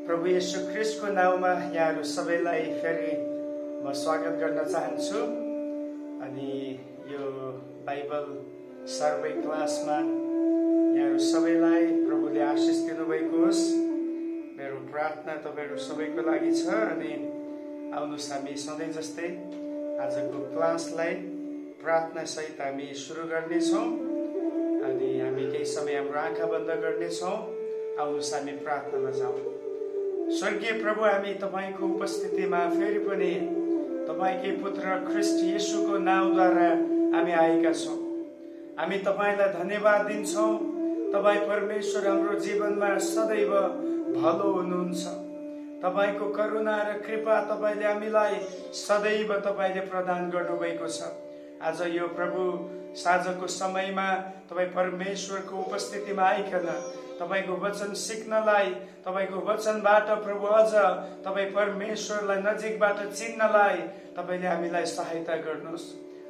प्रभु येशू ख्रिस्टको नाउँमा यहाँहरू सबैलाई फेरि म स्वागत गर्न चाहन्छु। अनि यो बाइबल सर्वे क्लासमा यहाँहरू सबैलाई प्रभुले आशिष दिनुभएको होस्। मेरो प्रार्थना तपाईँहरू सबैको लागि छ। अनि आउनुहोस् हामी सधैँ जस्तै आजको क्लासलाई प्रार्थना सहित हामी सुरु गर्नेछौँ। अनि हामी केही समय हाम्रो आँखा बन्द गर्नेछौँ। आउनुहोस् हामी प्रार्थनामा जाउँ। स्वर्गीय प्रभु, हामी तपाईँको उपस्थितिमा फेरि पनि तपाईँकै पुत्र ख्रिस्ट येशूको नाउँद्वारा हामी आएका छौँ। हामी तपाईँलाई धन्यवाद दिन्छौँ। तपाईँ परमेश्वर हाम्रो जीवनमा सदैव भलो हुनुहुन्छ। तपाईँको करुणा र कृपा तपाईँले हामीलाई सदैव तपाईँले प्रदान गर्नुभएको छ। आज यो प्रभु साँझको समयमा तपाईँ परमेश्वरको उपस्थितिमा आइकन तपाईको वचन सिक्नलाई, तपाईको वचनबाट प्रभु अझ तपाईँ परमेश्वरलाई नजिकबाट चिन्नलाई तपाईँले हामीलाई सहायता गर्नुहोस्।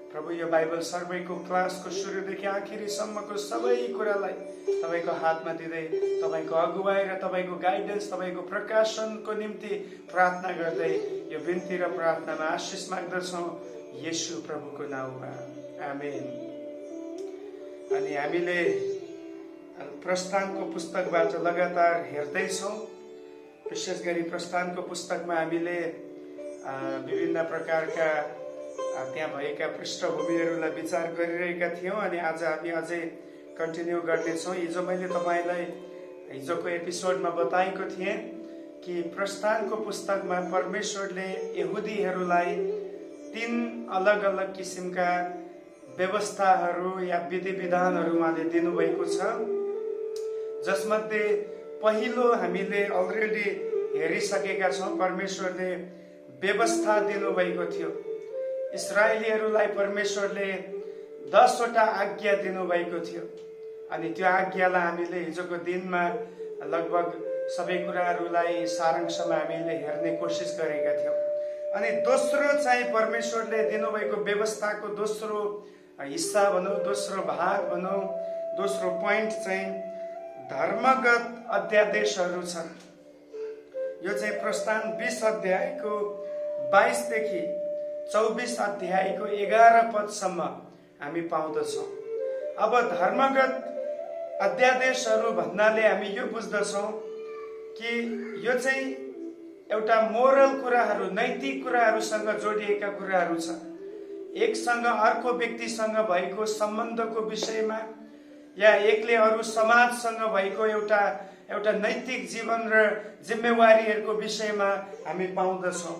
प्रभु यो बाइबल सर्वेको क्लासको सुरुदेखि आखिरीसम्मको सबै कुरालाई तपाईँको हातमा दिँदै तपाईँको अगुवाई र तपाईँको गाइडेन्स, तपाईँको प्रकाशनको निम्ति प्रार्थना गर्दै यो बिन्ती र प्रार्थनामा आशिष माग्दछौँ येशू प्रभुको नाउँमा, आमेन। अनि हामीले प्रस्थानको पुस्तकबाट लगातार हेर्दैछौँ। विशेष गरी प्रस्थानको पुस्तकमा हामीले विभिन्न प्रकारका त्यहाँ भएका पृष्ठभूमिहरूलाई विचार गरिरहेका थियौँ। अनि आज हामी अझै कन्टिन्यू गर्नेछौँ। हिजो मैले तपाईँलाई हिजोको एपिसोडमा बताएको थिएँ कि प्रस्थानको पुस्तकमा परमेश्वरले यहुदीहरूलाई 3 अलग अलग किसिमका व्यवस्थाहरू या विधि विधानहरू उहाँले दिनुभएको छ, जसमध्ये पहिलो हामीले अलरेडी हेरिसकेका छौँ। परमेश्वरले व्यवस्था दिनुभएको थियो। इस्राएलीहरूलाई परमेश्वरले 10 वटा आज्ञा दिनुभएको थियो। अनि त्यो आज्ञालाई हामीले हिजोको दिनमा लगभग सबै कुराहरूलाई सारांशमा हामीले हेर्ने कोसिस गरेका थियौँ। अनि दोस्रो चाहिँ परमेश्वरले दिनुभएको व्यवस्थाको दोस्रो हिस्सा भनौँ, दोस्रो भाग भनौँ, दोस्रो पोइन्ट चाहिँ धर्मगत अध्यादेशहरू छन्। यो चाहिँ प्रस्थान 20 अध्यायको 22 देखि 24 अध्यायको 11 पदसम्म हामी पाउँदछौँ। अब धर्मगत अध्यादेशहरू भन्नाले हामी यो बुझ्दछौँ कि यो चाहिँ एउटा मोरल कुराहरू, नैतिक कुराहरूसँग जोडिएका कुराहरू छ। एकसँग अर्को व्यक्तिसँग भएको सम्बन्धको विषयमा या एकले अरू समाजसँग भएको एउटा नैतिक जीवन र जिम्मेवारीहरूको विषयमा हामी पाउँदछौँ।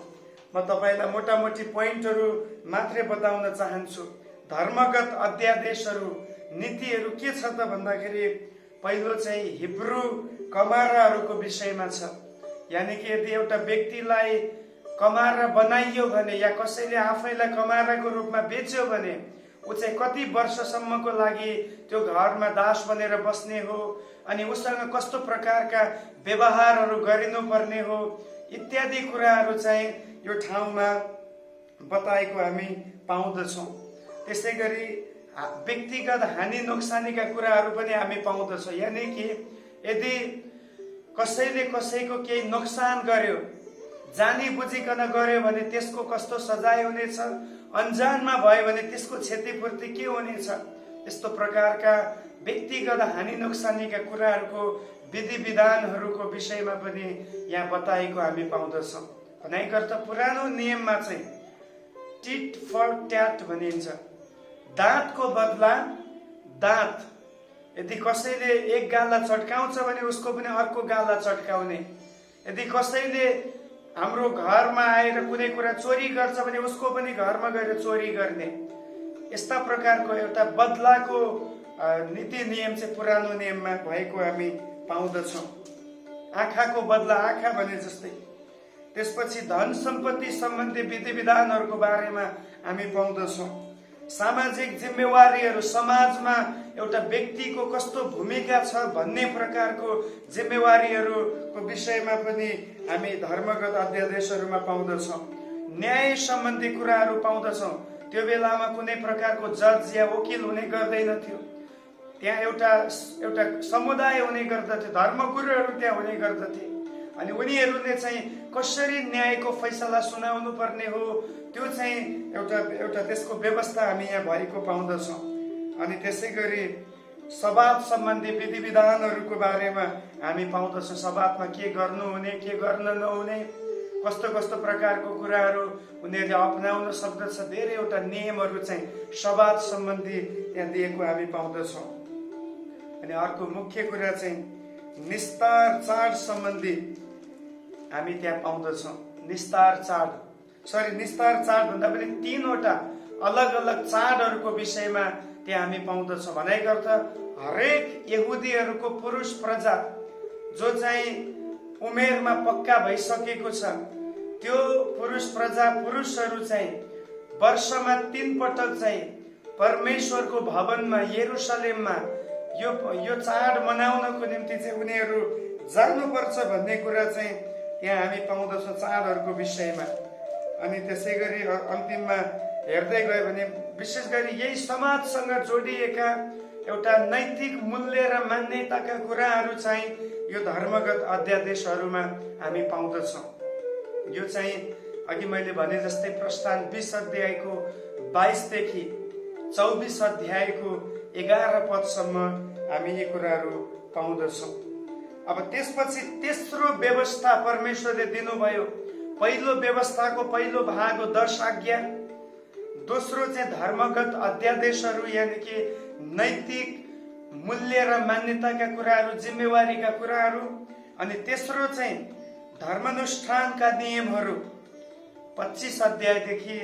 म तपाईँलाई मोटामोटी पोइन्टहरू मात्रै बताउन चाहन्छु। धर्मगत अध्यादेशहरू, नीतिहरू के छ त भन्दाखेरि पहिलो चाहिँ हिब्रू कमाराहरूको विषयमा छ। यानि कि यदि एउटा व्यक्तिलाई कमारा बनाइयो भने या कसैले आफैलाई कमाराको रूपमा बेच्यो भने ऊ चाहिँ कति वर्षसम्मको लागि त्यो घरमा दास बनेर बस्ने हो, अनि उसँग कस्तो प्रकारका व्यवहारहरू गरिनुपर्ने हो, इत्यादि कुराहरू चाहिँ यो ठाउँमा बताएको हामी पाउँदछौँ। त्यसै गरी व्यक्तिगत हानि नोक्सानीका कुराहरू पनि हामी पाउँदछौँ। यानि कि यदि कसैले कसैको केही नोक्सान गर्यो, जानी बुझिकन गर्यो भने त्यसको कस्तो सजाय हुनेछ, अन्जानमा भयो भने त्यसको क्षतिपूर्ति के हुनेछ, यस्तो प्रकारका व्यक्तिगत हानि नोक्सानीका कुराहरूको विधि विधानहरूको विषयमा पनि यहाँ बताएको हामी पाउँदछौँ। भनाइकर्ता पुरानो नियममा चाहिँ टिट फर ट्याट भनिन्छ। दाँतको बदला दाँत। यदि कसैले एक गाला चट्काउँछ भने उसको पनि अर्को गाला चट्काउने। यदि कसैले हाम्रो घरमा आएर कुनै कुरा चोरी गर्छ भने उसको पनि घरमा गएर चोरी गर्ने। यस्ता प्रकारको एउटा बदलाको नीति नियम चाहिँ पुरानो नियममा भएको हामी पाउँदछौँ। आँखाको बदला आँखा भने जस्तै। त्यसपछि धन सम्पत्ति सम्बन्धी विधि विधानहरूको बारेमा हामी पाउँदछौँ। सामाजिक जिम्मेवारीहरू, समाजमा एउटा व्यक्तिको कस्तो भूमिका छ भन्ने प्रकारको जिम्मेवारीहरूको विषयमा पनि हामी धर्मगत अध्यादेशहरूमा पाउँदछौँ। न्याय सम्बन्धी कुराहरू पाउँदछौँ। त्यो बेलामा कुनै प्रकारको जज या वकिल हुने गर्दैन थियो। त्यहाँ एउटा समुदाय हुने गर्दथ्यो, धर्मगुरुहरू त्यहाँ हुने गर्दथे। अनि उनीहरूले चाहिँ कसरी न्यायको फैसला सुनाउनु पर्ने हो त्यो चाहिँ एउटा त्यसको व्यवस्था हामी यहाँ भएको पाउँदछौँ। अनि त्यसै गरी सवाद सम्बन्धी विधि विधानहरूको बारेमा हामी पाउँदछौँ। सवादमा के गर्नुहुने के गर्न नहुने, कस्तो कस्तो प्रकारको कुराहरू उनीहरूले अपनाउन सक्दछ, धेरैवटा नियमहरू चाहिँ सवाद सम्बन्धी त्यहाँ दिएको हामी पाउँदछौँ। अनि अर्को मुख्य कुरा चाहिँ निस्तार चाड सम्बन्धी हामी त्यहाँ पाउँदछौँ। निस्तार चाड भन्दा पनि 3वटा अलग अलग चाडहरूको विषयमा त्यहाँ हामी पाउँदछौँ। भनाइ गर्छ हरेक यहुदीहरूको पुरुष प्रजा जो चाहिँ उमेरमा पक्का भइसकेको छ त्यो पुरुषहरू चाहिँ वर्षमा 3 पटक चाहिँ परमेश्वरको भवनमा यरुशलेममा यो चाड मनाउनको निम्ति चाहिँ उनीहरू जानुपर्छ भन्ने कुरा चाहिँ यहाँ हामी पाउँदछौँ चाडहरूको विषयमा। अनि त्यसै गरी अन्तिममा हेर्दै गयो भने विशेष गरी यही समाजसँग जोडिएका एउटा नैतिक मूल्य र मान्यताका कुराहरू चाहिँ यो धर्मगत अध्यादेशहरूमा हामी पाउँदछौँ। यो चाहिँ अघि मैले भने जस्तै प्रस्थान 20 अध्यायको 22 देखि 24 अध्यायको 11 पदसम्म हामी यी कुराहरू पाउँदछौँ। अब त्यसपछि तेस्रो व्यवस्था परमेश्वरले दिनुभयो। पहिलो व्यवस्थाको पहिलो भाग हो 10 आज्ञा, दोस्रो चाहिँ धर्मगत अध्यादेशहरू यानि कि नैतिक मूल्य र मान्यताका कुराहरू, जिम्मेवारीका कुराहरू, अनि तेस्रो चाहिँ धर्मानुष्ठानका नियमहरू 25 अध्यायदेखि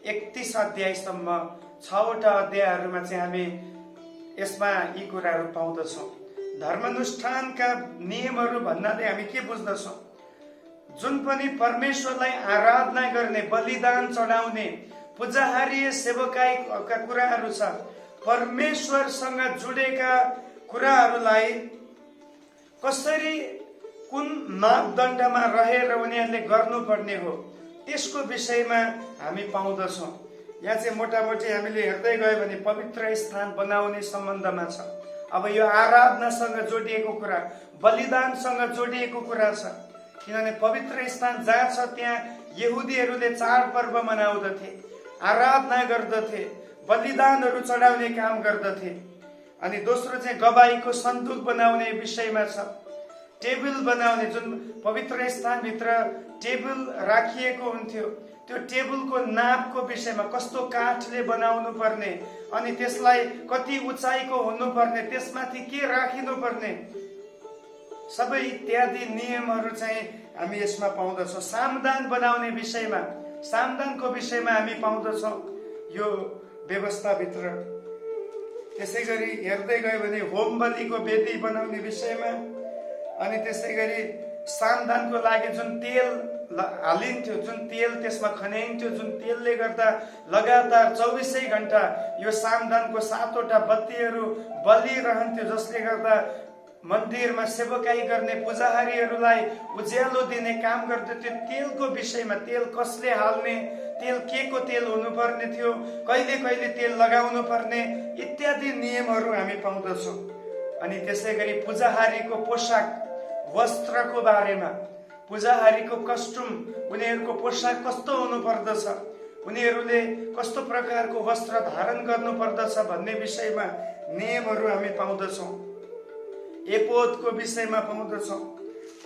31 अध्यायसम्म 6वटा अध्यायहरूमा चाहिँ हामी यसमा यी कुराहरू पाउँदछौँ। धर्मानुष्ठानका नियमहरू भन्नाले हामी के बुझ्दछौँ? जुन पनि परमेश्वरलाई आराधना गर्ने, बलिदान चढाउने, पूजाहारीय सेवकाईका कुराहरू छ, परमेश्वरसँग जुडेका कुराहरूलाई कसरी कुन मापदण्डमा रहेर उनीहरूले गर्नुपर्ने हो त्यसको विषयमा हामी पाउँदछौँ। यहाँ चाहिँ मोटामोटी हामीले हेर्दै गयो भने पवित्र स्थान बनाउने सम्बन्धमा छ। अब यो आराधनासँग जोडिएको कुरा, बलिदानसँग जोडिएको कुरा छ। किनभने पवित्र स्थान जहाँ छ त्यहाँ यहुदीहरूले चाडपर्व मनाउँदथे, आराधना गर्दथे, बलिदानहरू चढाउने काम गर्दथे। अनि दोस्रो चाहिँ गवाईको सन्दुक बनाउने विषयमा छ। टेबल बनाउने, जुन पवित्र स्थानभित्र टेबल राखिएको हुन्थ्यो त्यो टेबलको नापको विषयमा, कस्तो काठले बनाउनु पर्ने, अनि त्यसलाई कति उचाइको हुनुपर्ने, त्यसमाथि के राखिनु पर्ने, सबै इत्यादि नियमहरू चाहिँ हामी यसमा पाउँदछौँ। सामदान बनाउने विषयमा, सामदानको विषयमा हामी पाउँदछौँ यो व्यवस्थाभित्र। त्यसै गरी हेर्दै गयो भने होम बलिको वेदी बनाउने विषयमा, अनि त्यसै गरी सामदानको लागि जुन तेल हालिन्थ्यो, जुन तेल त्यसमा खन्याइन्थ्यो, जुन तेलले गर्दा लगातार 24 घण्टा यो सामदानको 7वटा बत्तीहरू बलिरहन्थ्यो, जसले गर्दा मन्दिरमा सेवकाई गर्ने पूजाहारीहरूलाई उज्यालो दिने काम गर्दथ्यो। तेलको विषयमा, तेल कसले हाल्ने, तेल के को तेल हुनुपर्ने थियो, कहिले कहिले तेल लगाउनु पर्ने इत्यादि नियमहरू हामी पाउँदछौँ। अनि त्यसै गरी पूजाहारीको पोसाक वस्त्रको बारेमा, पूजाहारीको कस्ट्युम, उनीहरूको पोसाक कस्तो हुनु पर्दछ, उनीहरूले कस्तो प्रकारको वस्त्र धारण गर्नु पर्दछ भन्ने विषयमा नियमहरू हामी पाउँदछौँ। एपोदको विषयमा पाउँदछौँ,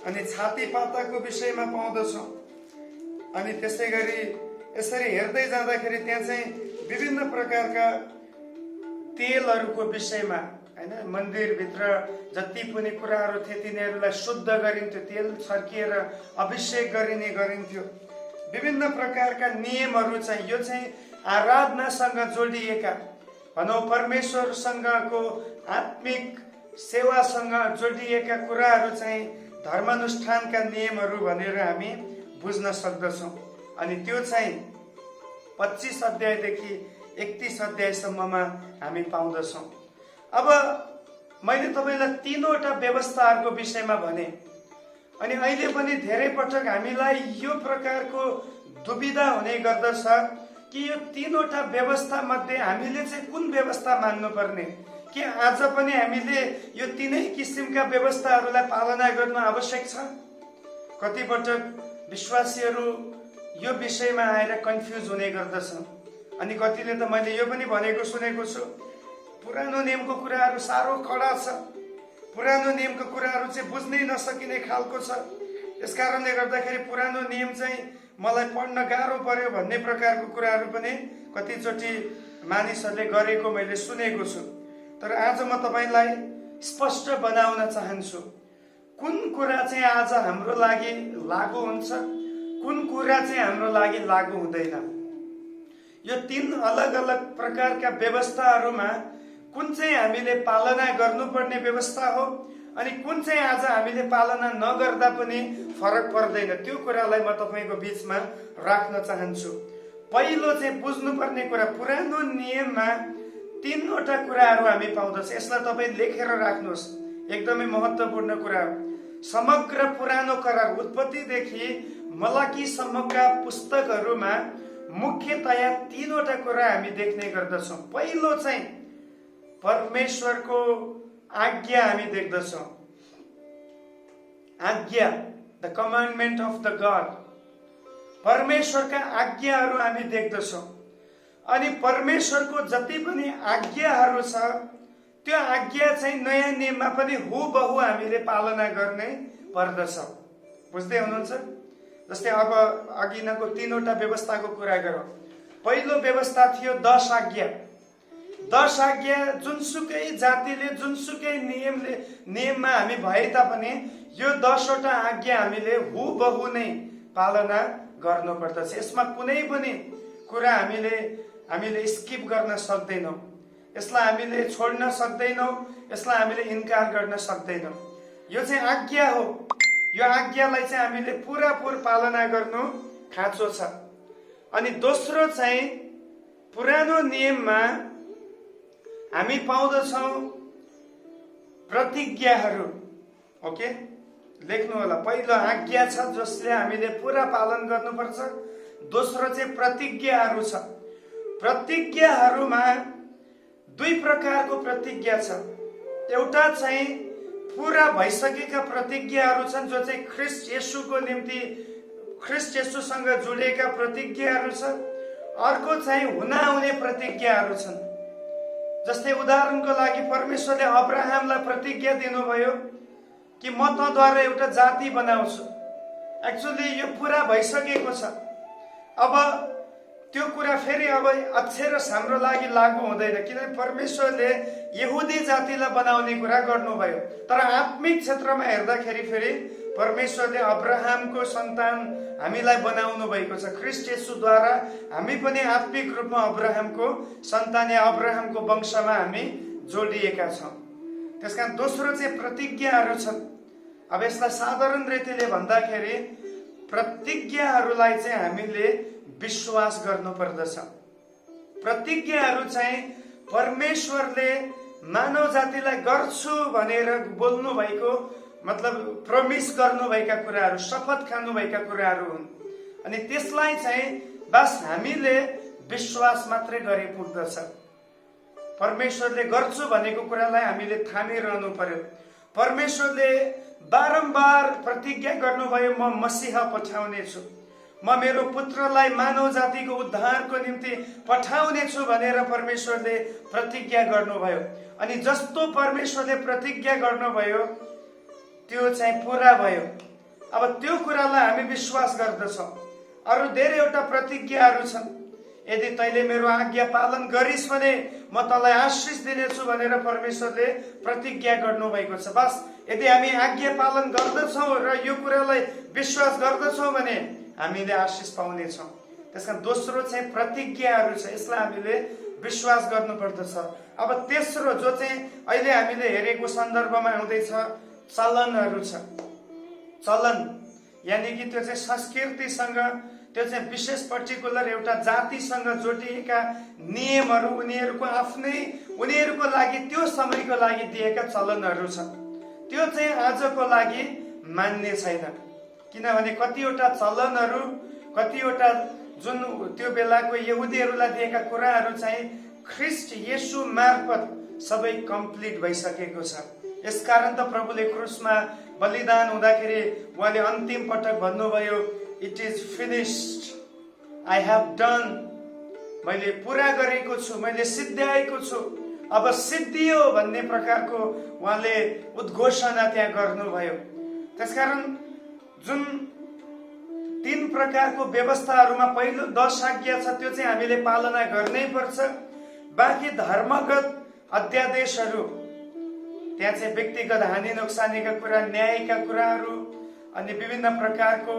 अनि छातीपाताको विषयमा पाउँदछौँ। अनि त्यसै गरी यसरी हेर्दै जाँदाखेरि त्यहाँ चाहिँ विभिन्न प्रकारका तेलहरूको विषयमा, हैन, मन्दिरभित्र जति पनि कुराहरू थिए तिनीहरूलाई शुद्ध गरिन्थ्यो, तेल छर्किएर अभिषेक गरिन्थ्यो। विभिन्न प्रकारका नियमहरू चाहिँ यो चाहिँ आराधनासँग जोडिएका, भनौँ परमेश्वरसँगको आत्मिक सेवासँग जोडिएका कुराहरू चाहिँ धर्मानुष्ठानका नियमहरू भनेर हामी बुझ्न सक्दछौँ। अनि त्यो चाहिँ 25 अध्यायदेखि 31 अध्यायसम्ममा हामी पाउँदछौँ। अब मैले तपाईँलाई 3वटा व्यवस्थाहरूको विषयमा भने, अनि अहिले पनि धेरै पटक हामीलाई यो प्रकारको दुविधा हुने गर्दछ कि यो 3वटा व्यवस्था मध्ये हामीले चाहिँ कुन व्यवस्था मान्नुपर्ने, के आज पनि हामीले यो 3 किसिमका व्यवस्थाहरूलाई पालना गर्नु आवश्यक छ? कतिपटक विश्वासीहरू यो विषयमा आएर कन्फ्युज हुने गर्दछन्। अनि कतिले त मैले यो पनि भनेको सुनेको छु, पुरानो नियमको कुराहरू साह्रो कडा छ, पुरानो नियमको कुराहरू चाहिँ बुझ्नै नसकिने खालको छ, यसकारणले गर्दाखेरि पुरानो नियम चाहिँ मलाई पढ्न गाह्रो पर्यो भन्ने प्रकारको कुराहरू पनि कतिचोटि मानिसहरूले गरेको मैले सुनेको छु। तर आज म तपाईलाई स्पष्ट बनाउन चाहन्छु कुन कुरा चाहिँ आज हाम्रो लागि लागू हुन्छ, कुन कुरा चाहिँ हाम्रो लागि लागू हुँदैन। यो तीन अलग अलग प्रकारका व्यवस्थाहरूमा कुन चाहिँ हामीले पालना गर्नुपर्ने व्यवस्था हो अनि कुन चाहिँ आज हामीले पालना नगर्दा पनि फरक पर्दैन, त्यो कुरालाई म तपाईको बीचमा राख्न चाहन्छु। पहिलो चाहिँ बुझ्नुपर्ने कुरा, पुरानो नियममा तीनवटा कुराहरू हामी पाउँदछ। यसलाई तपाईँ लेखेर राख्नुहोस्, एकदमै महत्त्वपूर्ण कुरा हो। समग्र पुरानो करार उत्पत्तिदेखि मलाकीसम्मका पुस्तकहरूमा मुख्यतया तीनवटा कुरा हामी देख्ने गर्दछौँ। पहिलो चाहिँ परमेश्वरको आज्ञा हामी देख्दछौँ, आज्ञा, the commandment of the God, परमेश्वरका आज्ञाहरू हामी देख्दछौँ। अनि परमेश्वरको जति पनि आज्ञाहरू छ त्यो आज्ञा चाहिँ नयाँ नियममा पनि हुबहु हामीले पालना गर्ने पर्दछ। बुझ्दै हुनुहुन्छ? जस्तै अब अघिनको तीनवटा व्यवस्थाको कुरा गरौँ। पहिलो व्यवस्था थियो 10 आज्ञा। 10 आज्ञा जुनसुकै जातिले जुनसुकै नियममा हामी भए तापनि यो 10 वटा आज्ञा हामीले हुबहु नै पालना गर्नुपर्दछ। यसमा कुनै पनि कुरा हामीले स्किप गर्न सक्दैनौँ, यसलाई हामीले छोड्न सक्दैनौँ, यसलाई हामीले इन्कार गर्न सक्दैनौँ। यो चाहिँ आज्ञा हो, यो आज्ञालाई चाहिँ हामीले पुरापुर पालना गर्नु खाँचो छ। अनि दोस्रो चाहिँ पुरानो नियममा हामी पाउँदछौँ प्रतिज्ञाहरू। ओके, लेख्नु होला। पहिलो आज्ञा छ जसले हामीले पुरा पालन गर्नुपर्छ, दोस्रो चाहिँ प्रतिज्ञाहरू छ। प्रतिज्ञाहरूमा दुई प्रकारको प्रतिज्ञा छ। एउटा चाहिँ पूरा भइसकेका प्रतिज्ञाहरू छन् जो चाहिँ ख्रिस्ट येशूको निम्ति ख्रिस्ट येशूसँग जोडिएका प्रतिज्ञाहरू छ। अर्को चाहिँ हुन आउने प्रतिज्ञाहरू छन्। जस्तै उदाहरणको लागि परमेश्वरले अब्राहमलाई प्रतिज्ञा दिनुभयो कि म तँद्वारा एउटा जाति बनाउँछु। एक्चुअली यो पुरा भइसकेको छ। अब त्यो कुरा फेरि अब अक्षरश हाम्रो लागि लागू हुँदैन, किनभने परमेश्वरले यहुदी जातिलाई बनाउने कुरा गर्नुभयो। तर आत्मिक क्षेत्रमा हेर्दाखेरि फेरि परमेश्वरले अब्राहमको सन्तान हामीलाई बनाउनु भएको छ। ख्रिस्ट येशूद्वारा हामी पनि आत्मिक रूपमा अब्राहमको सन्तान या अब्राहमको वंशमा हामी जोडिएका छौँ। त्यसकारण दोस्रो चाहिँ प्रतिज्ञाहरू छन्। अब यसलाई साधारण रीतिले भन्दाखेरि प्रतिज्ञाहरूलाई चाहिँ हामीले विश्वास गर्नुपर्दछ। प्रतिज्ञाहरू चाहिँ परमेश्वरले मानव जातिलाई गर्छु भनेर बोल्नु भएको, मतलब प्रमिस गर्नुभएका कुराहरू, शपथ खानुभएका कुराहरू हुन्। अनि त्यसलाई चाहिँ बस हामीले विश्वास मात्रै गरे पुग्दछ। परमेश्वरले गर्छु भनेको कुरालाई हामीले थामिरहनु पर्यो। परमेश्वरले बारम्बार प्रतिज्ञा गर्नुभयो, म मसीहा पठाउने छु, म मेरो पुत्रलाई मानव जातिको उद्धारको निम्ति पठाउने छु भनेर परमेश्वरले प्रतिज्ञा गर्नुभयो। अनि जस्तो परमेश्वरले प्रतिज्ञा गर्नुभयो त्यो चाहिँ पुरा भयो। अब त्यो कुरालाई हामी विश्वास गर्दछौँ। अरू धेरैवटा प्रतिज्ञाहरू छन्। यदि तैले मेरो आज्ञा पालन गरिस् भने म तँलाई आशीष दिनेछु भनेर परमेश्वरले प्रतिज्ञा गर्नुभएको छ। बस यदि हामी आज्ञा पालन गर्दछौँ र यो कुरालाई विश्वास गर्दछौँ भने हामीले आशीष पाउनेछौँ। त्यसकारण दोस्रो चाहिँ प्रतिज्ञाहरू छ, यसलाई हामीले विश्वास गर्नुपर्दछ। अब तेस्रो जो चाहिँ अहिले हामीले हेरेको सन्दर्भमा आउँदैछ, चलनहरू छ। चलन यानी कि त्यो चाहिँ संस्कृतिसँग, त्यो चाहिँ विशेष पर्टिकुलर एउटा जातिसँग जोडिएका नियमहरू, उनीहरूको आफ्नै, उनीहरूको लागि त्यो समयको लागि दिएका चलनहरू छन्। त्यो चाहिँ आजको लागि मान्य छैन, किनभने कतिवटा चलनहरू, कतिवटा जुन त्यो बेलाको यहुदीहरूलाई दिएका कुराहरू चाहिँ ख्रिस्ट येशू मार्फत सबै कम्प्लिट भइसकेको छ। यसकारण त प्रभुले क्रुसमा बलिदान हुँदाखेरि उहाँले अन्तिम पटक भन्नुभयो, it is finished, I have done, मैले पुरा गरेको छु, मैले सिद्ध्याएको छु, अब सिद्धियो भन्ने प्रकारको उहाँले उद्घोषणा त्यहाँ गर्नुभयो। त्यसकारण जुन 3 प्रकारको व्यवस्थाहरूमा पहिलो 10 आज्ञा छ त्यो चाहिँ हामीले पालना गर्नै पर्छ। बाँकी धर्मगत अध्यादेशहरू, त्यहाँ चाहिँ व्यक्तिगत हानि नोक्सानीका कुरा, न्यायका कुराहरू, अनि विभिन्न प्रकारको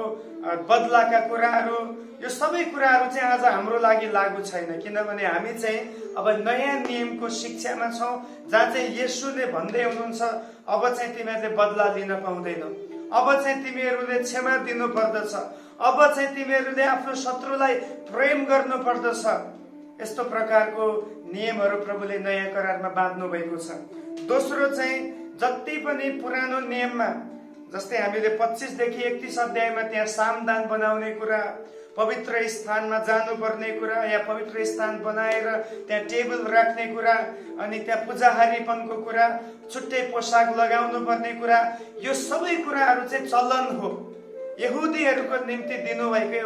बदलाका कुराहरू, यो सबै कुराहरू चाहिँ आज हाम्रो लागि लागू छैन। किनभने हामी चाहिँ अब नयाँ नियमको शिक्षामा छौँ, जहाँ चाहिँ येशूले भन्दै हुनुहुन्छ, अब चाहिँ तिमीहरूले बदला लिन पाउँदैनौ, अब चाहिँ तिमीहरूले क्षमा दिनु पर्दछ, अब चाहिँ तिमीहरूले आफ्नो शत्रुलाई प्रेम गर्नु पर्दछ। यस्तो प्रकारको नियमहरू प्रभुले नयाँ करारमा बाँध्नु भएको छ। दोस्रो चाहिँ जति पनि पुरानो नियममा, जस्तै हामीले 25 देखि 31 अध्यायमा त्यहाँ सामदान बनाउने कुरा, पवित्र स्थानमा जानुपर्ने कुरा, या पवित्र स्थान बनाएर त्यहाँ टेबल राख्ने कुरा, अनि त्यहाँ पूजाहारीपनको कुरा, छुट्टै पोसाक लगाउनु पर्ने कुरा, यो सबै कुराहरू चाहिँ चलन हो, यहुदीहरूको निम्ति दिनुभएको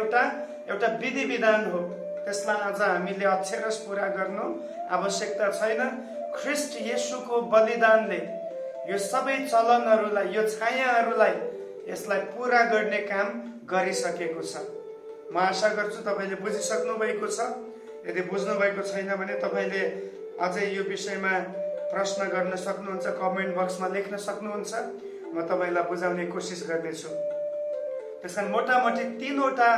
एउटा विधि विधान हो। त्यसलाई आज हामीले अक्षरश पूरा गर्नु आवश्यकता छैन। ख्रिस्ट येशूको बलिदानले यो सबै चलनहरूलाई, यो छायाहरूलाई, यसलाई पूरा गर्ने काम गरिसकेको छ। म आशा गर्छु तपाईँले बुझिसक्नु भएको छ। यदि बुझ्नु भएको छैन भने तपाईँले अझै यो विषयमा प्रश्न गर्न सक्नुहुन्छ, कमेन्ट बक्समा लेख्न सक्नुहुन्छ, म तपाईँलाई बुझाउने कोसिस गर्नेछु। त्यसकारण मोटामोटी 3वटा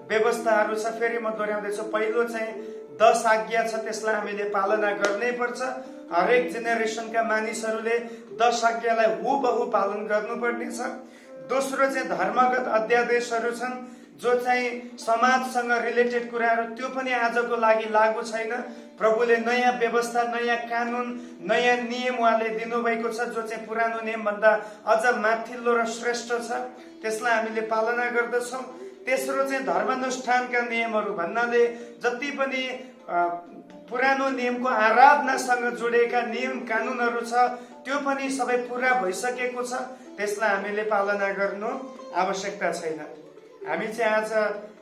व्यवस्थाहरू छ। फेरि म दोहोऱ्याउँदैछु, पहिलो चाहिँ 10 आज्ञा छ, त्यसलाई हामीले पालना गर्नै पर्छ। हरेक जेनेरेसनका मानिसहरूले 10 आज्ञालाई हुबहु पालन गर्नुपर्ने छ। दोस्रो चाहिँ धर्मगत अध्यादेशहरू छन्, जो चाहिँ समाजसँग रिलेटेड कुराहरू, त्यो पनि आजको लागि लागू छैन। प्रभुले नयाँ व्यवस्था, नयाँ कानुन, नयाँ नियम उहाँले दिनुभएको छ, जो चाहिँ पुरानो नियमभन्दा अझ माथिल्लो र श्रेष्ठ छ। त्यसलाई हामीले पालना गर्दछौँ। तेस्रो चाहिँ धर्मानुष्ठानका नियमहरू भन्नाले जति पनि पुरानो नियमको आराधनासँग जोडिएका नियम कानुनहरू छ, त्यो पनि सबै पुरा भइसकेको छ। त्यसलाई हामीले पालना गर्नु आवश्यकता छैन। हामी चाहिँ आज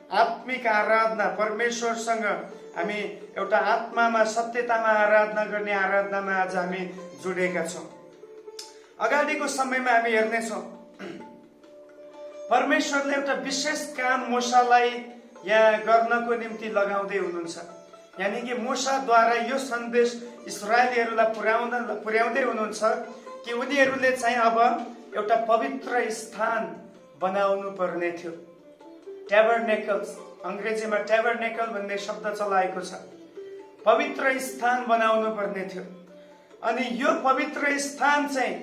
आत्मिक आराधना, परमेश्वरसँग हामी एउटा आत्मामा, सत्यतामा आराधना गर्ने आराधनामा आज हामी जोडिएका छौँ। अगाडिको समयमा हामी हेर्नेछौँ, परमेश्वरले एउटा विशेष काम मूसालाई यहाँ गर्नको निम्ति लगाउँदै हुनुहुन्छ। यानी कि मूसाद्वारा यो सन्देश इस्राएलीहरूलाई पुर्याउँदै हुनुहुन्छ कि उनीहरूले चाहिँ अब एउटा पवित्र स्थान बनाउनु पर्ने थियो। ट्याबरनेकल्स, अंग्रेजीमा ट्याबरनेकल भन्ने शब्द चलाएको छ। पवित्र स्थान बनाउनु पर्ने थियो। अनि यो पवित्र स्थान चाहिँ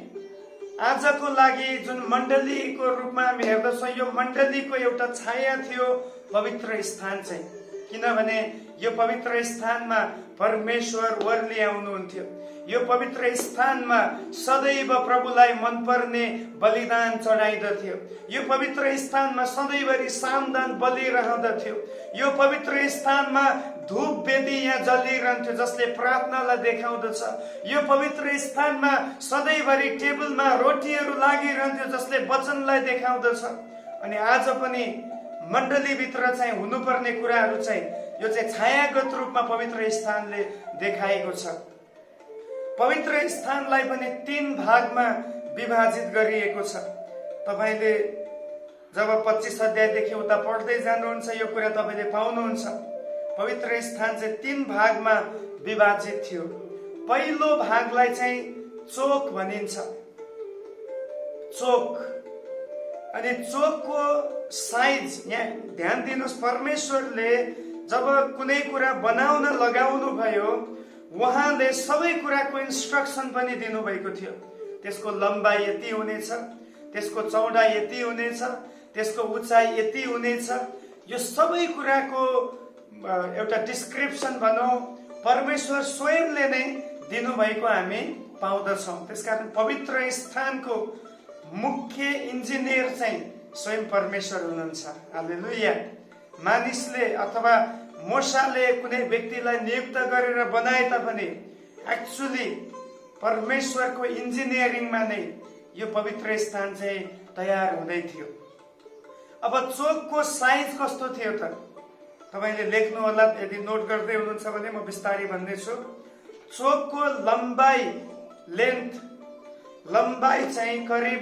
आजको लागि जुन मण्डलीको रूपमा हामी हेर्दछौँ, यो मण्डलीको एउटा छाया थियो पवित्र स्थान चाहिँ। किनभने यो पवित्र स्थानमा परमेश्वर वर्ली आउनुहुन्थ्यो। यो पवित्र स्थानमा सदैव प्रभुलाई मनपर्ने बलिदान चढाइदथ्यो। यो पवित्र स्थानमा सधैँभरि सामदान बलि रहँदथ्यो। यो पवित्र स्थानमा धूप वेदी यहाँ जलिरहन्थ्यो, जसले प्रार्थनालाई देखाउँदछ। यो पवित्र स्थानमा सधैँभरि टेबलमा रोटीहरू लागिरहन्थ्यो, जसले वचनलाई देखाउँदछ। अनि आज पनि मण्डलीभित्र चाहिँ हुनुपर्ने कुराहरू चाहिँ यो चाहिँ छायागत रूपमा पवित्र स्थानले देखाएको छ। पवित्र स्थानलाई पनि 3 भागमा विभाजित गरिएको छ। तपाईले जब 25 अध्यायदेखि उता पढ्दै जानुहुन्छ, यो कुरा तपाईले पाउनुहुन्छ। पवित्र स्थान चाहिँ 3 भागमा विभाजित थियो। पहिलो भागलाई चाहिँ चोक भनिन्छ। चोक, अनि चोकको साइज, यहाँ ध्यान दिनुहोस्, परमेश्वरले जब कुनै कुरा बनाउन लगाउनु भयो, उहाँले सबै कुराको इन्स्ट्रक्सन पनि दिनुभएको थियो। त्यसको लम्बाइ यति हुनेछ, त्यसको चौडाइ यति हुनेछ, त्यसको उचाइ यति हुनेछ। यो सबै कुराको एउटा डिस्क्रिप्सन भनौँ परमेश्वर स्वयंले नै दिनुभएको हामी पाउँदछौँ। त्यसकारण पवित्र स्थानको मुख्य इन्जिनियर चाहिँ स्वयं परमेश्वर हुनुहुन्छ। हालेलुया। मानिसले अथवा मूसाले कुनै व्यक्तिलाई नियुक्त गरेर बनाए तापनि एक्चुअली परमेश्वरको इन्जिनियरिङमा नै यो पवित्र स्थान चाहिँ तयार हुँदै थियो। अब चोकको साइज कस्तो थियो त? तपाईले लेख्नु होला, यदि नोट गर्दै हुनुहुन्छ भने म बिस्तारै भन्दैछु। चोकको लम्बाई चाहिँ करिब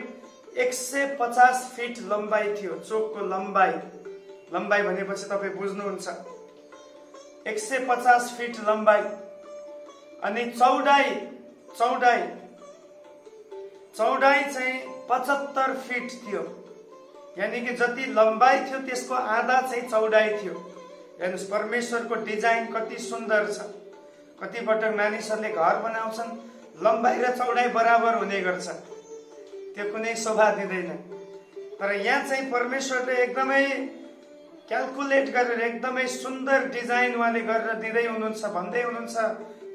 150 फिट लम्बाई थियो। चोकको लम्बाई भनेपछि तपाईँ बुझ्नुहुन्छ, 150 फिट लम्बाई। अनि चौडाई चाहिँ 75 फिट थियो। यानी कि जति लम्बाई थियो त्यसको आधा चाहिँ चौडाई थियो। हेर्नुस् परमेश्वरको डिजाइन कति सुन्दर छ। कति पटक मानिसहरूले घर बनाउँछन्, लम्बाई र चौडाई बराबर हुने गर्छ, त्यो कुनै शोभा दिँदैन। तर यहाँ चाहिँ परमेश्वरले एकदमै क्याल्कुलेट गरेर एकदमै सुन्दर डिजाइन उहाँले गरेर दिँदै हुनुहुन्छ। भन्दै हुनुहुन्छ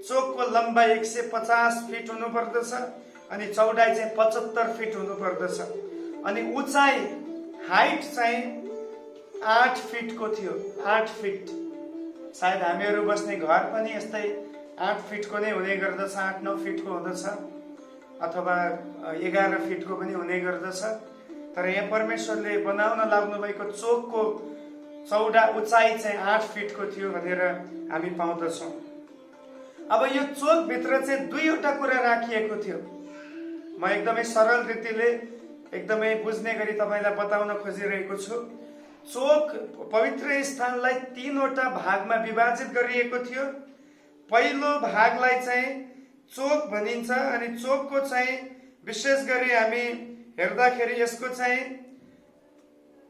चोकको लम्बाई 150 फिट हुनुपर्दछ अनि चौडाई चाहिँ 75 फिट हुनुपर्दछ। अनि उचाइ हाइट चाहिँ 8 फिटको थियो। 8 फिट। सायद हामीहरू बस्ने घर पनि यस्तै 8 फिटको नै हुने गर्दछ, 8-9 फिटको हुँदछ, अथवा 11 फिटको पनि हुने गर्दछ। तर यहाँ परमेश्वरले बनाउन लाग्नु भएको चोकको उचाइ चाहिँ 8 फिटको थियो भनेर हामी पाउँदछौँ। अब यो चोकभित्र चाहिँ दुईवटा कुरा राखिएको थियो। म एकदमै सरल रीतिले एकदमै बुझ्ने गरी तपाईँलाई बताउन खोजिरहेको छु। चोक पवित्र स्थानलाई 3वटा भागमा विभाजित गरिएको थियो। पहिलो भागलाई चाहिँ चोक भनिन्छ। अनि चोकको चाहिँ विशेष गरी हामी हेर्दाखेरि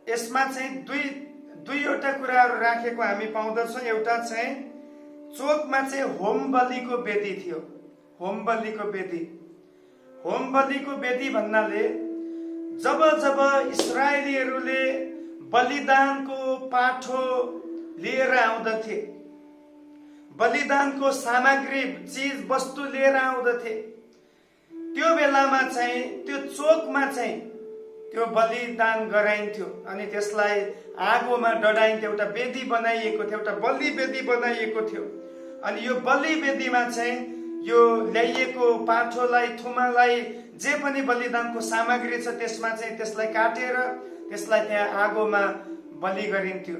यसमा चाहिँ दुईवटा कुराहरू राखेको हामी पाउँदछौँ। एउटा चाहिँ चोकमा चाहिँ होम बलिको वेदी थियो। होम बलिको वेदी भन्नाले जब इस्राएलीहरूले बलिदानको पाठो लिएर आउँदथे, बलिदानको सामग्री चीज वस्तु लिएर आउँदथे, त्यो बेलामा चाहिँ त्यो चोकमा चाहिँ त्यो बलिदान गराइन्थ्यो। अनि त्यसलाई आगोमा डढाइन्थ्यो। एउटा वेदी बनाइएको थियो, एउटा बलि वेदी बनाइएको थियो। अनि यो बलि वेदीमा चाहिँ यो ल्याइएको पाठोलाई, थुमालाई, जे पनि बलिदानको सामग्री छ त्यसमा चाहिँ त्यसलाई काटेर त्यसलाई त्यहाँ आगोमा बलि गरिन्थ्यो।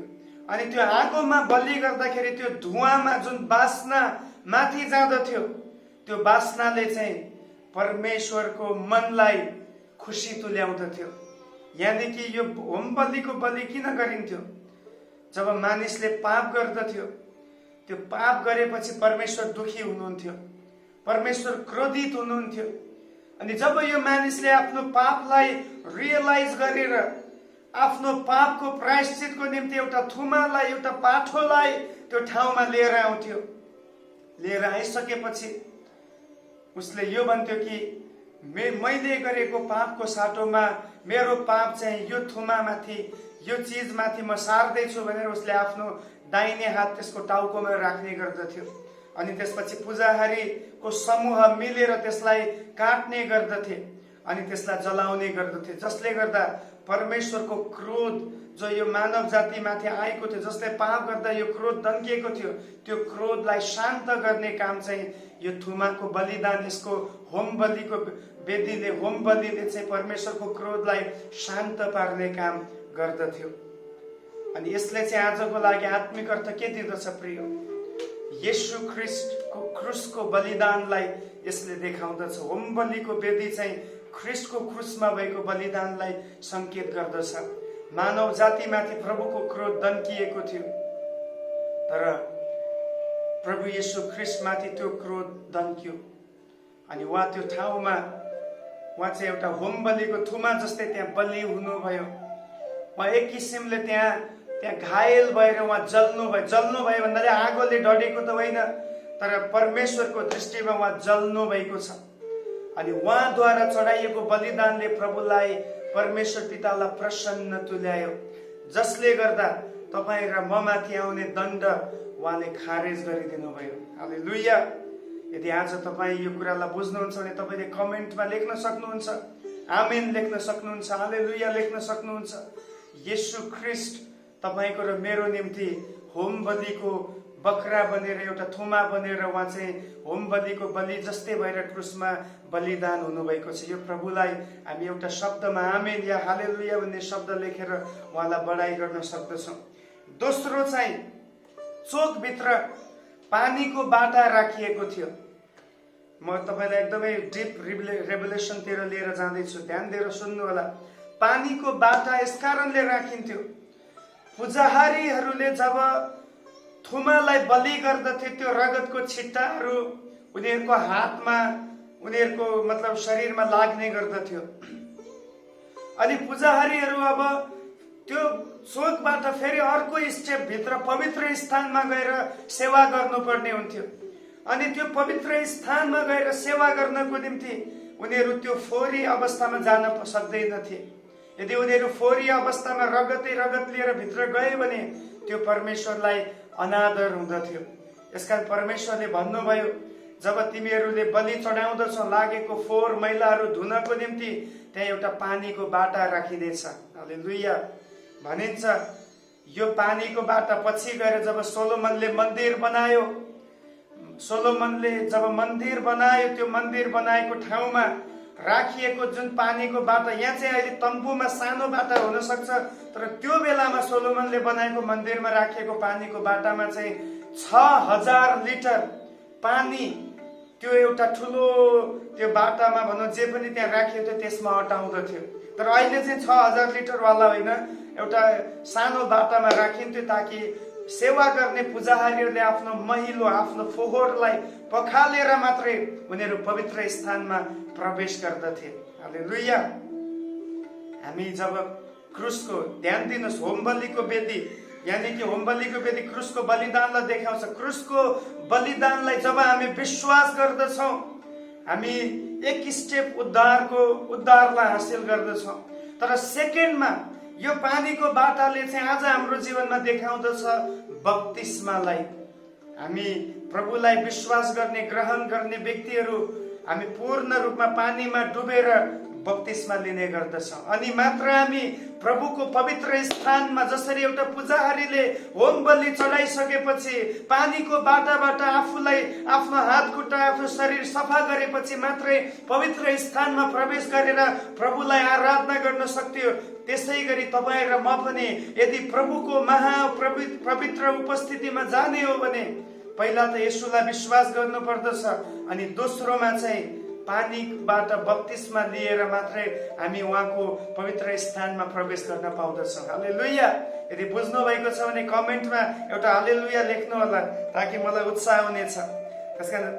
अनि त्यो आगोमा बलि गर्दाखेरि त्यो धुवामा जुन बास्ना माथि जाँदथ्यो, त्यो बास्नाले चाहिँ परमेश्वरको मनलाई खुसी तुल्याउँदथ्यो। यानी कि यो होम बलिको बलि किन गरिन्थ्यो? जब मानिसले पाप गर्दथ्यो, त्यो पाप गरेपछि परमेश्वर दुखी हुनुहुन्थ्यो, परमेश्वर क्रोधित हुनुहुन्थ्यो। अनि जब यो मानिसले आफ्नो पापलाई रियलाइज गरेर आफ्नो पापको प्रायश्चितको निम्ति एउटा थुमालाई, एउटा पाठोलाई त्यो ठाउँमा लिएर आउँथ्यो, लिएर आइसकेपछि उसले यो भन्थ्यो कि मैले गरेको पापको साटोमा मेरो पाप चाहिँ यो थुमामाथि, यो चिजमाथि म सार्दैछु भनेर उसले आफ्नो दाहिने हात त्यसको टाउकोमा राख्ने गर्दथ्यो। अनि त्यसपछि पुजारीको समूह मिलेर त्यसलाई काट्ने गर्दथे अनि त्यसलाई जलाउने गर्दथे, जसले गर्दा परमेश्वरको क्रोध जो यो मानव जातिमाथि आएको थियो, जसले पाप गर्दा यो क्रोध दन्किएको थियो, त्यो क्रोधलाई शान्त गर्ने काम चाहिँ यो थुमाको बलिदान, यसको होम बलिको वेदीले, होम बलिले चाहिँ परमेश्वरको क्रोधलाई शान्त पार्ने काम गर्दथ्यो। अनि यसले चाहिँ आजको लागि आत्मिक अर्थ के दिँदछ प्रिय? येशू ख्रिस्टको क्रुसको बलिदानलाई यसले देखाउँदछ। होम बलिको वेदी चाहिँ ख्रिस्टको क्रुसमा भएको बलिदानलाई संकेत गर्दछ। मानव जातिमाथि प्रभुको क्रोध दन्किएको थियो, तर प्रभु येशू ख्रिस्टमाथि त्यो क्रोध दन्कियो। अनि उहाँ त्यो ठाउँमा उहाँ चाहिँ एउटा होम बलिको थुमा जस्तै त्यहाँ बलि हुनुभयो। उहाँ एक किसिमले त्यहाँ घायल भएर उहाँ जल्नु भयो भन्नाले आगोले डढेको त होइन, तर परमेश्वरको दृष्टिमा उहाँ जल्नु भएको छ। अनि उहाँद्वारा चढाइएको बलिदानले प्रभुलाई, परमेश्वर पितालाई प्रसन्न तुल्यायो, जसले गर्दा तपाईँ र म माथि आउने दण्ड उहाँले खारेज गरिदिनु भयो। हालेलुया। यदि आज तपाईँ यो कुरालाई बुझ्नुहुन्छ भने तपाईँले कमेन्टमा लेख्न सक्नुहुन्छ, आमेन लेख्न सक्नुहुन्छ, हालेलुया लेख्न सक्नुहुन्छ। येशू ख्रिस्ट तपाईँको र मेरो निम्ति होम बलिको बकरा बनेर एउटा थुमा बनेर उहाँ चाहिँ होम बलिको बलि जस्तै भएर क्रुसमा बलिदान हुनुभएको छ। यो प्रभुलाई हामी एउटा शब्दमा आमेन या हालेलुया भन्ने शब्द लेखेर उहाँलाई बढाइ गर्न सक्दछौँ। दोस्रो चाहिँ चोकभित्र पानीको बाटा राखिएको थियो। म तपाईँलाई एकदमै डिप रेभुलेसनतिर लिएर जाँदैछु, ध्यान दिएर सुन्नु होला। पानीको बाटा यस कारणले राखिन्थ्यो, पुजारीहरूले जब थुमालाई बलि गर्दथे त्यो रगतको छिट्टाहरू उनीहरूको हातमा, उनीहरूको मतलब शरीरमा लाग्ने गर्दथ्यो। अनि पुजारीहरू अब त्यो चोकबाट फेरि अर्को स्टेप भित्र पवित्र स्थानमा गएर सेवा गर्नुपर्ने हुन्थ्यो। अनि त्यो पवित्र स्थानमा गएर सेवा गर्नको निम्ति उनीहरू त्यो फोहोरी अवस्थामा जान सक्दैनथे। यदि उनीहरू फोहोरी अवस्थामा रगतै रगत लिएर भित्र गए भने त्यो परमेश्वरलाई अनादर हुँदथ्यो। यसकारण परमेश्वरले भन्नुभयो, जब तिमीहरूले बलि चढाउँदछौ लागेको फोहोर मैलाहरू धुनको निम्ति त्यहाँ एउटा पानीको बाटा राखिनेछ। हालेलुया। भनिन्छ यो पानीको बाटा पछि गएर जब सोलोमनले मन्दिर बनायो, सोलोमनले जब मन्दिर बनायो, त्यो मन्दिर बनाएको ठाउँमा राखिएको जुन पानीको बाटा, यहाँ चाहिँ अहिले तम्बुमा सानो बाटा हुन सक्छ, तर त्यो बेलामा सोलोमनले बनाएको मन्दिरमा राखिएको पानीको बाटामा चाहिँ 6000 लिटर पानी त्यो एउटा ठुलो त्यो बाटामा भनौँ जे पनि त्यहाँ राखिएको थियो त्यसमा अटाउँदथ्यो। तर अहिले चाहिँ 6000 लिटरवाला होइन, एउटा सानो बाटामा राखिन्थ्यो ताकि सेवा गर्ने पुजारीहरूले आफ्नो महिलो, आफ्नो फोहोरलाई पखालेर मात्रै उनीहरू पवित्र स्थानमा प्रवेश गर्दथे। हालेलुया। हामी जब क्रुसको, ध्यान दिनुहोस्, होम बलिको वेदी, यानी कि होम बलिको वेदी क्रुसको बलिदानलाई देखाउँछ। क्रुसको बलिदानलाई जब हामी विश्वास गर्दछौँ, हामी एक स्टेप उद्धारलाई हासिल गर्दछौँ। तर सेकेन्डमा यो पानीको बाटाले चाहिँ आज हाम्रो जीवनमा देखाउँदछ बप्तिस्मालाई। हामी प्रभुलाई विश्वास गर्ने, ग्रहण गर्ने व्यक्तिहरू हामी पूर्ण रूपमा पानीमा डुबेर बप्तिस्मा लिने गर्दछौँ। अनि मात्र हामी प्रभुको पवित्र स्थानमा, जसरी एउटा पुजारीले होम बलि चढाइसकेपछि पानीको बाटाबाट आफूलाई, आफ्नो हात खुट्टा, आफ्नो शरीर सफा गरेपछि मात्रै पवित्र स्थानमा प्रवेश गरेर प्रभुलाई आराधना गर्न सक्थ्यो। त्यसै गरी तपाईँ र म पनि यदि प्रभुको पवित्र उपस्थितिमा जाने हो भने पहिला त येशूलाई विश्वास गर्नु पर्दछ, अनि दोस्रोमा चाहिँ पानीबाट बप्तिस्मा लिएर मात्रै हामी उहाँको पवित्र स्थानमा प्रवेश गर्न पाउँदछौँ। हालेलुया। यदि बुझ्नु भएको छ भने कमेन्टमा एउटा हालेलुया लेख्नु होला ताकि मलाई उत्साह हुनेछ। त्यसकारण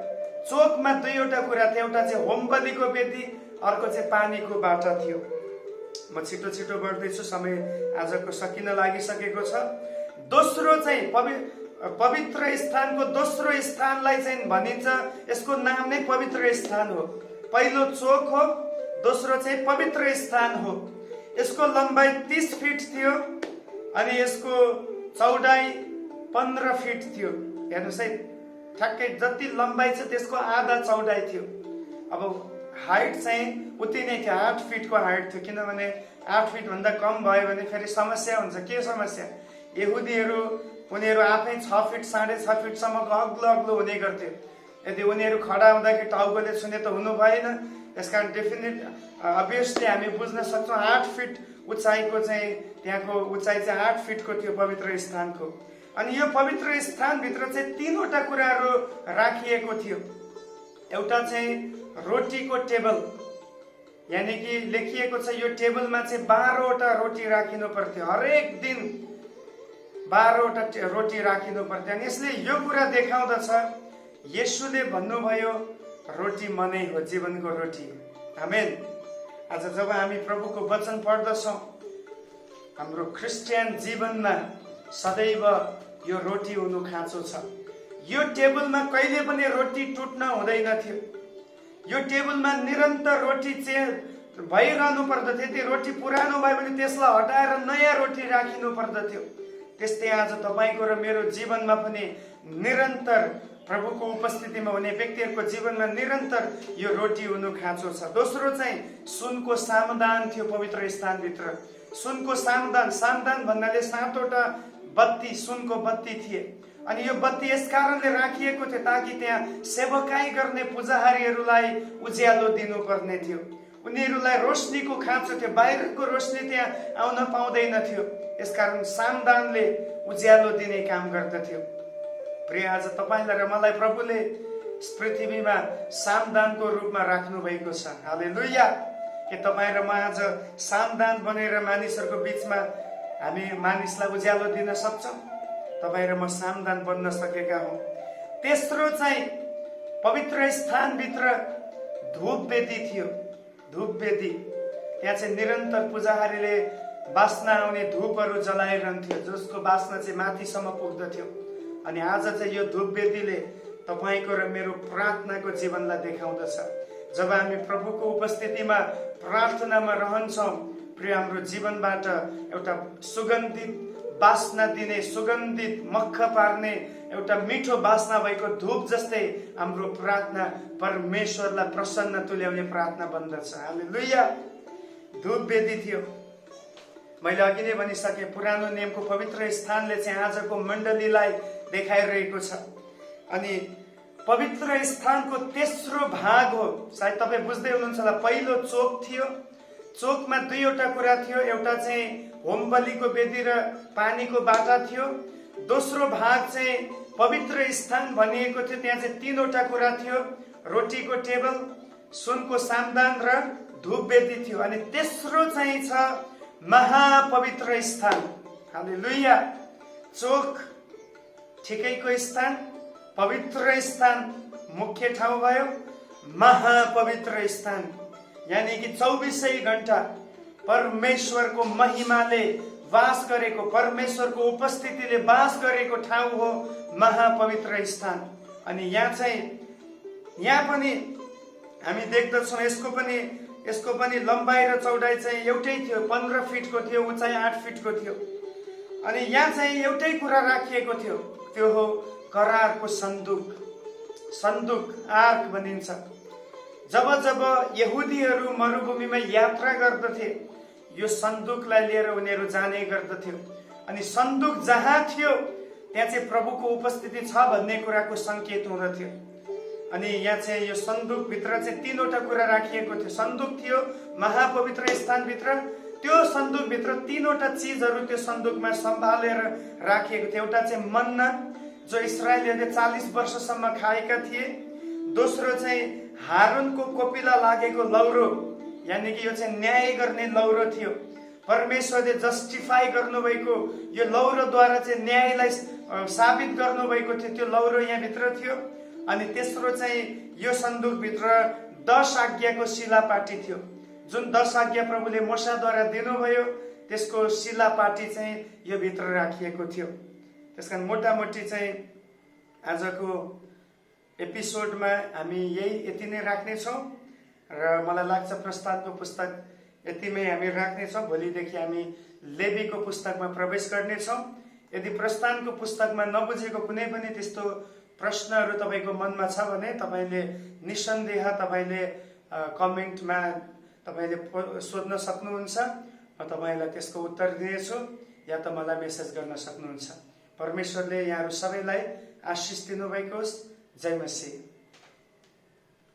चोकमा दुईवटा कुरा थियो, एउटा चाहिँ होम बलिको वेदी, अर्को चाहिँ पानीको बाटा थियो। म छिटो छिटो गर्दैछु, समय आजको सकिन लागिसकेको छ। दोस्रो चाहिँ पवित्र स्थानको दोस्रो स्थानलाई चाहिँ भनिन्छ, यसको नाम नै पवित्र स्थान हो। पहिलो चोक हो, दोस्रो चाहिँ पवित्र स्थान हो। यसको लम्बाइ 30 फिट थियो अनि यसको चौडाइ 15 फिट थियो। हेर्नुहोस् है, ठ्याक्कै जति लम्बाइ छ त्यसको आधा चौडाइ थियो। अब हाइट चाहिँ उति नै थियो, 8 फिटको हाइट थियो, किनभने 8 फिट भन्दा कम भयो भने फेरि समस्या हुन्छ। के समस्या? यहुदीहरू उनीहरू आफै 6 फिट 6.5 फिटसम्मको अग्लो हुने गर्थ्यो। यदि उनीहरू खडा हुँदाखेरि टाउकोले छुने त हुनु भएन। त्यसकारण अभियसली हामी बुझ्न सक्छौँ 8 फिट उचाइको चाहिँ, त्यहाँको उचाइ चाहिँ 8 फिटको थियो पवित्र स्थानको। अनि यो पवित्र स्थानभित्र चाहिँ 3वटा कुराहरू राखिएको थियो। एउटा चाहिँ रोटीको टेबल, यानी कि लेखिएको छ यो टेबलमा चाहिँ 12वटा रोटी राखिनु पर्थ्यो। हरेक दिन 12वटा रोटी राखिनु पर्थ्यो। अनि यसले यो कुरा देखाउँदछ, येशूले भन्नुभयो रोटी म नै हो, जीवनको रोटी। आमेन। आज जब हामी प्रभुको वचन पढ्दछौँ, हाम्रो क्रिस्चियन जीवनमा सदैव यो रोटी हुनु खाँचो छ। यो टेबलमा कहिले पनि रोटी टुट्न हुँदैन थियो। यो टेबलमा निरन्तर रोटी भइरहनु पर्दथ्यो। यदि रोटी पुरानो भयो भने त्यसलाई हटाएर नयाँ रोटी राखिनु पर्दथ्यो। त्यस्तै आज तपाईँको र मेरो जीवनमा पनि निरन्तर प्रभुको उपस्थितिमा हुने व्यक्तिहरूको जीवनमा निरन्तर यो रोटी हुनु खाँचो छ। दोस्रो चाहिँ सुनको सामदान थियो पवित्र स्थानभित्र। सुनको सामदान भन्नाले 7वटा बत्ती, सुनको बत्ती थिए। अनि यो बत्ती यस कारणले राखिएको थियो ताकि त्यहाँ सेवकाई गर्ने पुजारीहरूलाई उज्यालो दिनुपर्ने थियो। उनीहरूलाई रोशनीको खाँचो थियो, बाहिरको रोशनी त्यहाँ आउन पाउँदैन थियो। यसकारण सामदानले उज्यालो दिने काम गर्दथ्यो। प्रिय, आज तपाईँलाई र मलाई प्रभुले पृथ्वीमा सामदानको रूपमा राख्नु भएको छ। हालेलुया। के तपाईँ र म आज सामदान बनेर मानिसहरूको बीचमा हामी मानिसलाई उज्यालो दिन सक्छौँ? तपाईँ र म सामदान बन्न सकेका हौँ। तेस्रो चाहिँ पवित्र स्थानभित्र धूप वेदी थियो। धूप वेदी, त्यहाँ चाहिँ निरन्तर पुजारीले बास्ना आउने धूपहरू जलाइरहन्थ्यो, जसको बास्ना चाहिँ माथिसम्म पुग्दथ्यो। अनि आज चाहिँ यो धूप वेदीले तपाईँको र मेरो प्रार्थनाको जीवनलाई देखाउँदछ। जब हामी प्रभुको उपस्थितिमा प्रार्थनामा रहन्छौँ, प्रिय, हाम्रो जीवनबाट एउटा सुगन्धित बास्ना दिने, सुगन्धित मक्ख पार्ने एउटा मिठो बास्ना भएको धूप जस्तै हाम्रो प्रार्थना परमेश्वरलाई प्रसन्न तुल्याउने प्रार्थना बन्दछ। हालेलुया। धूप वेदी थियो। मैले अघि नै भनिसके, पुरानो नियमको पवित्र स्थानले चाहिँ आजको मण्डलीलाई देखाइरहेको छ। अनि पवित्र स्थानको तेस्रो भाग हो, सायद तपाईँ बुझ्दै हुनुहुन्छ होला। पहिलो चोक थियो, चोकमा दुईवटा कुरा थियो। एउटा चाहिँ होम बलिको वेदी र पानीको बाटा थियो। दोस्रो भाग चाहिँ पवित्र स्थान भनिएको थियो, त्यहाँ चाहिँ तीनवटा कुरा थियो। रोटीको टेबल, सुनको सामदान र धूप वेदी थियो। अनि तेस्रो चाहिँ छ महापवित्र स्थान। हालेलुया। चोक ठिकैको स्थान, पवित्र स्थान मुख्य ठाउँ भयो। महापवित्र स्थान यानी कि 24 घण्टा परमेश्वरको महिमाले वास गरेको, परमेश्वरको उपस्थितिले वास गरेको ठाउँ हो महापवित्र स्थान। अनि यहाँ पनि हामी देख्दछौँ, यसको पनि लम्बाइ र चौडाइ चाहिँ एउटै थियो। 15 फिटको थियो, उचाइ 8 फिटको थियो। अनि यहाँ चाहिँ एउटै कुरा राखिएको थियो, त्यो हो करारको सन्दुक। सन्दुक आर्क भनिन्छ। जब जब यहुदीहरू मरुभूमिमा यात्रा गर्दथे, यो सन्दुकलाई लिएर उनीहरू जाने गर्दथ्यो। अनि सन्दुक जहाँ थियो त्यहाँ चाहिँ प्रभुको उपस्थिति छ भन्ने कुराको संकेत हुँदथ्यो। अनि यहाँ चाहिँ यो सन्दुकभित्र चाहिँ तीनवटा कुरा राखिएको थियो। सन्दुक थियो महापवित्र स्थानभित्र, त्यो सन्दुकभित्र तीनवटा चिजहरू त्यो सन्दुकमा सम्हालेर राखिएको थियो। एउटा चाहिँ मन्ना, जो इस्राएलीहरूले 40 वर्षसम्म खाएका थिए। दोस्रो चाहिँ हारूनको कोपिला लागेको लौरो, यानी कि यो चाहिँ न्याय गर्ने लौरो थियो। परमेश्वरले जस्टिफाई गर्नुभएको यो लौरोद्वारा चाहिँ न्यायलाई साबित गर्नुभएको थियो, त्यो लौरो यहाँभित्र थियो। अनि तेस्रो चाहिँ यो सन्दुकभित्र 10 आज्ञाको शिलापाटी थियो, जुन 10 आज्ञा प्रभुले मोशाद्वारा दिनुभयो, त्यसको शिलापाटी चाहिँ यो भित्र राखिएको थियो। त्यसकारण मोटामोटी चाहिँ आजको एपिसोडमा हामी यति नै राख्नेछौँ र मलाई लाग्छ प्रस्थानको पुस्तक यतिमै हामी राख्नेछौँ। भोलिदेखि हामी लेवीको पुस्तकमा प्रवेश गर्नेछौँ। यदि प्रस्थानको पुस्तकमा नबुझेको कुनै पनि त्यस्तो प्रश्नहरू तपाईँको मनमा छ भने तपाईँले निसन्देह तपाईँले कमेन्टमा तपाईँले सोध्न सक्नुहुन्छ। म तपाईँलाई त्यसको उत्तर दिनेछु, या त मलाई मेसेज गर्न सक्नुहुन्छ। परमेश्वरले यहाँहरू सबैलाई आशिष दिनुभएको होस्। जय मसीह।